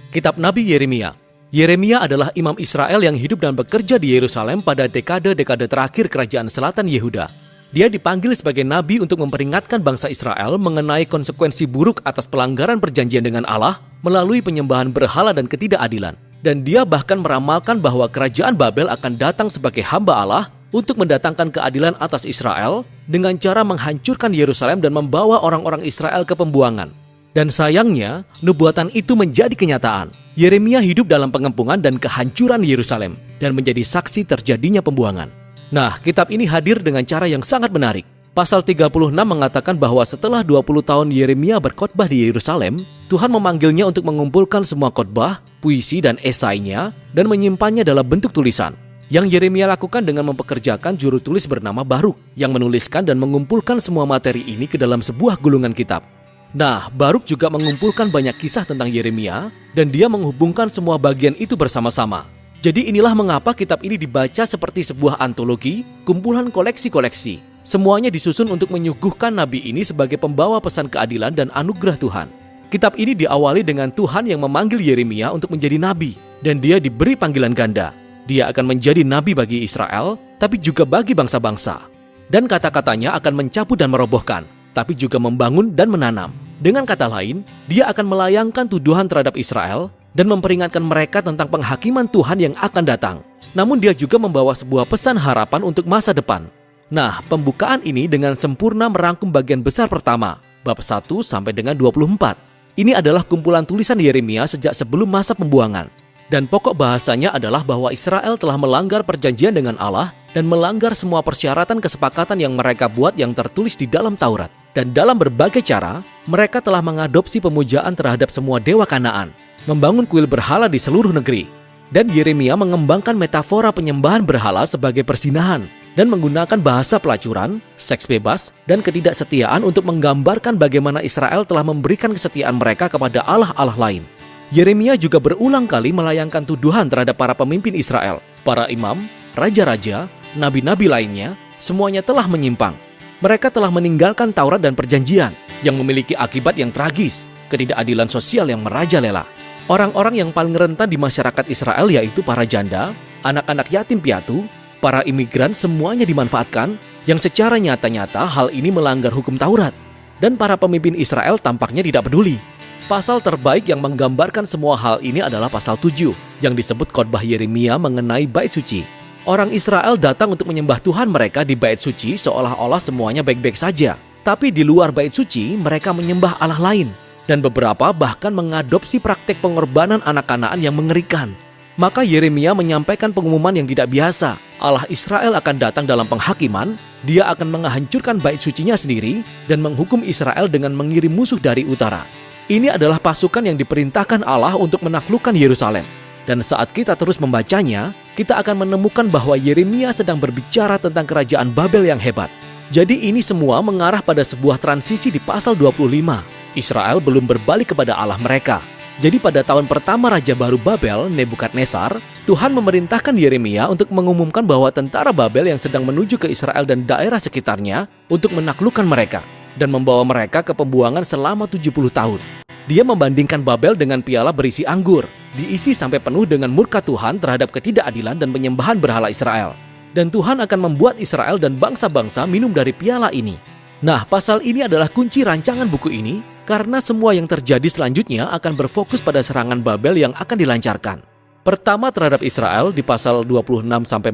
Kitab Nabi Yeremia. Yeremia adalah imam Israel yang hidup dan bekerja di Yerusalem pada dekade-dekade terakhir kerajaan selatan Yehuda. Dia dipanggil sebagai nabi untuk memperingatkan bangsa Israel mengenai konsekuensi buruk atas pelanggaran perjanjian dengan Allah melalui penyembahan berhala dan ketidakadilan. Dan dia bahkan meramalkan bahwa kerajaan Babel akan datang sebagai hamba Allah untuk mendatangkan keadilan atas Israel dengan cara menghancurkan Yerusalem dan membawa orang-orang Israel ke pembuangan. Dan sayangnya, nubuatan itu menjadi kenyataan. Yeremia hidup dalam pengepungan dan kehancuran Yerusalem dan menjadi saksi terjadinya pembuangan. Nah, kitab ini hadir dengan cara yang sangat menarik. Pasal 36 mengatakan bahwa setelah 20 tahun Yeremia berkhotbah di Yerusalem, Tuhan memanggilnya untuk mengumpulkan semua khotbah, puisi dan esainya dan menyimpannya dalam bentuk tulisan. Yang Yeremia lakukan dengan mempekerjakan juru tulis bernama Baruk yang menuliskan dan mengumpulkan semua materi ini ke dalam sebuah gulungan kitab. Nah, Baruk juga mengumpulkan banyak kisah tentang Yeremia dan dia menghubungkan semua bagian itu bersama-sama. Jadi inilah mengapa kitab ini dibaca seperti sebuah antologi, kumpulan koleksi-koleksi. Semuanya disusun untuk menyuguhkan nabi ini sebagai pembawa pesan keadilan dan anugerah Tuhan. Kitab ini diawali dengan Tuhan yang memanggil Yeremia untuk menjadi nabi dan dia diberi panggilan ganda. Dia akan menjadi nabi bagi Israel, tapi juga bagi bangsa-bangsa. Dan kata-katanya akan mencabut dan merobohkan, tapi juga membangun dan menanam. Dengan kata lain, dia akan melayangkan tuduhan terhadap Israel dan memperingatkan mereka tentang penghakiman Tuhan yang akan datang. Namun dia juga membawa sebuah pesan harapan untuk masa depan. Nah, pembukaan ini dengan sempurna merangkum bagian besar pertama, bab 1 sampai dengan 24. Ini adalah kumpulan tulisan Yeremia sejak sebelum masa pembuangan. Dan pokok bahasanya adalah bahwa Israel telah melanggar perjanjian dengan Allah dan melanggar semua persyaratan kesepakatan yang mereka buat yang tertulis di dalam Taurat. Dan dalam berbagai cara, mereka telah mengadopsi pemujaan terhadap semua dewa Kanaan, membangun kuil berhala di seluruh negeri. Dan Yeremia mengembangkan metafora penyembahan berhala sebagai persinahan dan menggunakan bahasa pelacuran, seks bebas, dan ketidaksetiaan untuk menggambarkan bagaimana Israel telah memberikan kesetiaan mereka kepada Allah-Allah lain. Yeremia juga berulang kali melayangkan tuduhan terhadap para pemimpin Israel, para imam, raja-raja, nabi-nabi lainnya, semuanya telah menyimpang. Mereka telah meninggalkan Taurat dan perjanjian yang memiliki akibat yang tragis, ketidakadilan sosial yang merajalela. Orang-orang yang paling rentan di masyarakat Israel yaitu para janda, anak-anak yatim piatu, para imigran semuanya dimanfaatkan yang secara nyata-nyata hal ini melanggar hukum Taurat. Dan para pemimpin Israel tampaknya tidak peduli. Pasal terbaik yang menggambarkan semua hal ini adalah pasal 7 yang disebut khotbah Yeremia mengenai bait suci. Orang Israel datang untuk menyembah Tuhan mereka di bait suci seolah-olah semuanya baik-baik saja. Tapi di luar bait suci mereka menyembah Allah lain. Dan beberapa bahkan mengadopsi praktek pengorbanan anak Kanaan yang mengerikan. Maka Yeremia menyampaikan pengumuman yang tidak biasa. Allah Israel akan datang dalam penghakiman, dia akan menghancurkan bait sucinya sendiri dan menghukum Israel dengan mengirim musuh dari utara. Ini adalah pasukan yang diperintahkan Allah untuk menaklukkan Yerusalem. Dan saat kita terus membacanya, kita akan menemukan bahwa Yeremia sedang berbicara tentang kerajaan Babel yang hebat. Jadi ini semua mengarah pada sebuah transisi di pasal 25. Israel belum berbalik kepada Allah mereka. Jadi pada tahun pertama Raja Baru Babel, Nebukadnezar, Tuhan memerintahkan Yeremia untuk mengumumkan bahwa tentara Babel yang sedang menuju ke Israel dan daerah sekitarnya untuk menaklukkan mereka dan membawa mereka ke pembuangan selama 70 tahun. Dia membandingkan Babel dengan piala berisi anggur, diisi sampai penuh dengan murka Tuhan terhadap ketidakadilan dan penyembahan berhala Israel. Dan Tuhan akan membuat Israel dan bangsa-bangsa minum dari piala ini. Nah, pasal ini adalah kunci rancangan buku ini karena semua yang terjadi selanjutnya akan berfokus pada serangan Babel yang akan dilancarkan. Pertama terhadap Israel di pasal 26-45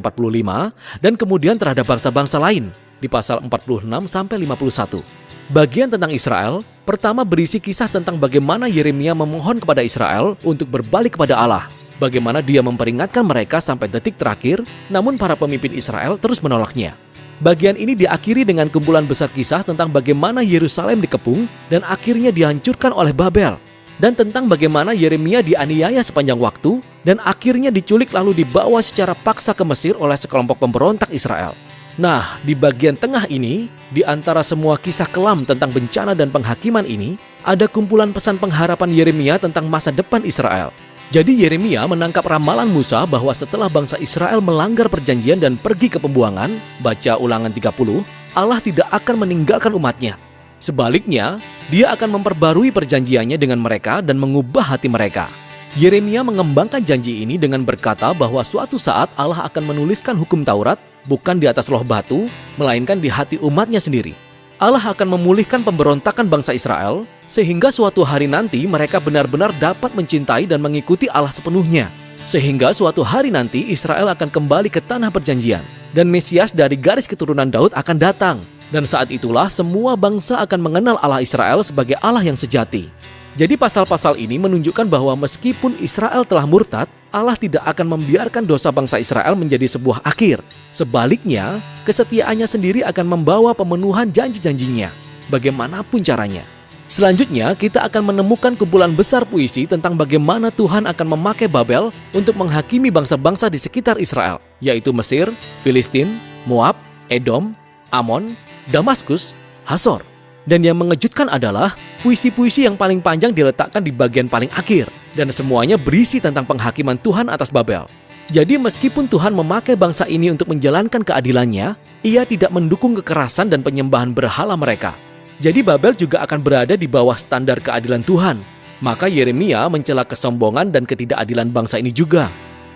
dan kemudian terhadap bangsa-bangsa lain di pasal 46-51. Bagian tentang Israel pertama berisi kisah tentang bagaimana Yeremia memohon kepada Israel untuk berbalik kepada Allah. Bagaimana dia memperingatkan mereka sampai detik terakhir, namun para pemimpin Israel terus menolaknya. Bagian ini diakhiri dengan kumpulan besar kisah tentang bagaimana Yerusalem dikepung dan akhirnya dihancurkan oleh Babel. Dan tentang bagaimana Yeremia dianiaya sepanjang waktu dan akhirnya diculik lalu dibawa secara paksa ke Mesir oleh sekelompok pemberontak Israel. Nah, di bagian tengah ini, di antara semua kisah kelam tentang bencana dan penghakiman ini, ada kumpulan pesan pengharapan Yeremia tentang masa depan Israel. Jadi Yeremia menangkap ramalan Musa bahwa setelah bangsa Israel melanggar perjanjian dan pergi ke pembuangan, baca Ulangan 30, Allah tidak akan meninggalkan umatnya. Sebaliknya, dia akan memperbarui perjanjiannya dengan mereka dan mengubah hati mereka. Yeremia mengembangkan janji ini dengan berkata bahwa suatu saat Allah akan menuliskan hukum Taurat bukan di atas loh batu, melainkan di hati umatnya sendiri. Allah akan memulihkan pemberontakan bangsa Israel, sehingga suatu hari nanti mereka benar-benar dapat mencintai dan mengikuti Allah sepenuhnya. Sehingga suatu hari nanti Israel akan kembali ke tanah perjanjian, dan Mesias dari garis keturunan Daud akan datang. Dan saat itulah semua bangsa akan mengenal Allah Israel sebagai Allah yang sejati. Jadi pasal-pasal ini menunjukkan bahwa meskipun Israel telah murtad, Allah tidak akan membiarkan dosa bangsa Israel menjadi sebuah akhir. Sebaliknya, kesetiaannya sendiri akan membawa pemenuhan janji-janjinya, bagaimanapun caranya. Selanjutnya, kita akan menemukan kumpulan besar puisi tentang bagaimana Tuhan akan memakai Babel untuk menghakimi bangsa-bangsa di sekitar Israel, yaitu Mesir, Filistin, Moab, Edom, Amon, Damaskus, Hasor. Dan yang mengejutkan adalah puisi-puisi yang paling panjang diletakkan di bagian paling akhir, dan semuanya berisi tentang penghakiman Tuhan atas Babel. Jadi meskipun Tuhan memakai bangsa ini untuk menjalankan keadilannya, Ia tidak mendukung kekerasan dan penyembahan berhala mereka. Jadi Babel juga akan berada di bawah standar keadilan Tuhan. Maka Yeremia mencela kesombongan dan ketidakadilan bangsa ini juga.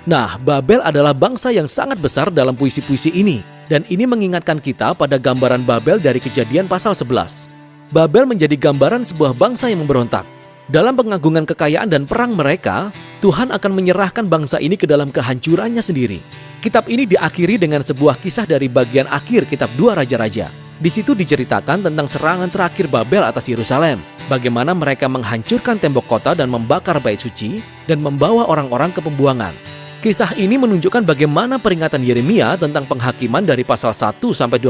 Nah, Babel adalah bangsa yang sangat besar dalam puisi-puisi ini, dan ini mengingatkan kita pada gambaran Babel dari Kejadian pasal 11. Babel menjadi gambaran sebuah bangsa yang memberontak. Dalam pengagungan kekayaan dan perang mereka, Tuhan akan menyerahkan bangsa ini ke dalam kehancurannya sendiri. Kitab ini diakhiri dengan sebuah kisah dari bagian akhir kitab 2 Raja-Raja. Di situ diceritakan tentang serangan terakhir Babel atas Yerusalem, bagaimana mereka menghancurkan tembok kota dan membakar bait suci, dan membawa orang-orang ke pembuangan. Kisah ini menunjukkan bagaimana peringatan Yeremia tentang penghakiman dari pasal 1-24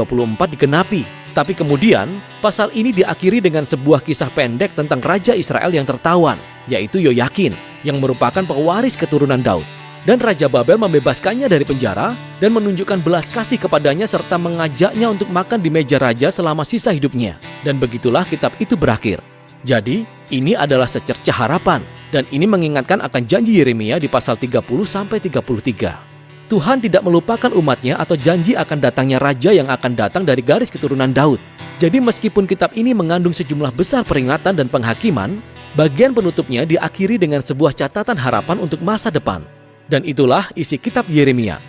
digenapi. Tapi kemudian, pasal ini diakhiri dengan sebuah kisah pendek tentang Raja Israel yang tertawan, yaitu Yoyakin, yang merupakan pewaris keturunan Daud. Dan Raja Babel membebaskannya dari penjara dan menunjukkan belas kasih kepadanya serta mengajaknya untuk makan di meja raja selama sisa hidupnya. Dan begitulah kitab itu berakhir. Jadi, ini adalah secercah harapan, dan ini mengingatkan akan janji Yeremia di pasal 30-33. Tuhan tidak melupakan umatnya atau janji akan datangnya raja yang akan datang dari garis keturunan Daud. Jadi meskipun kitab ini mengandung sejumlah besar peringatan dan penghakiman, bagian penutupnya diakhiri dengan sebuah catatan harapan untuk masa depan. Dan itulah isi kitab Yeremia.